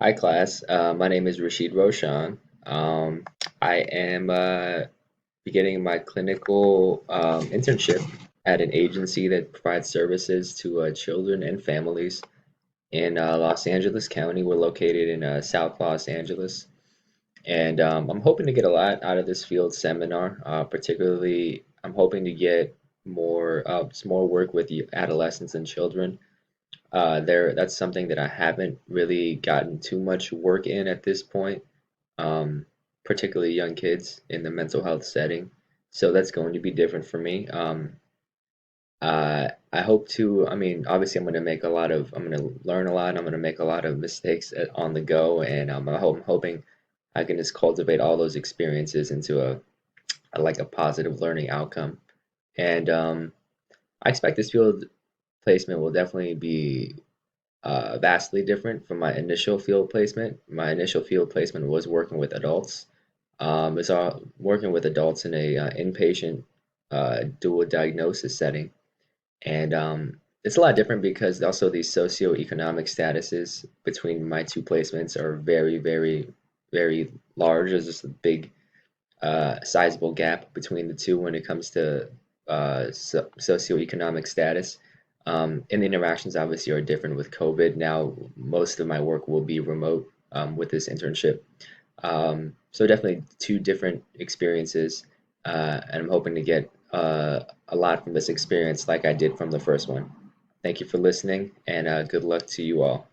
Hi, class. My name is Rashid Roshan. I am beginning my clinical internship at an agency that provides services to children and families in Los Angeles County. We're located in South Los Angeles, and I'm hoping to get a lot out of this field seminar. Particularly, I'm hoping to get some more work with adolescents and children. That's something that I haven't really gotten too much work in at this point, um, particularly young kids in the mental health setting. So that's going to be different for me. I hope to, I mean, obviously I'm going to learn a lot. I'm going to make a lot of mistakes on the go, and I'm hoping I can just cultivate all those experiences into like a positive learning outcome. And I expect this field placement will definitely be vastly different from my initial field placement. My initial field placement was working with adults. It's working with adults in a inpatient dual diagnosis setting, and it's a lot different because also the socioeconomic statuses between my two placements are very, very, very large. There's just a big, sizable gap between the two when it comes to socioeconomic status. And the interactions obviously are different with COVID. Now, most of my work will be remote with this internship. So definitely two different experiences, and I'm hoping to get a lot from this experience like I did from the first one. Thank you for listening, and good luck to you all.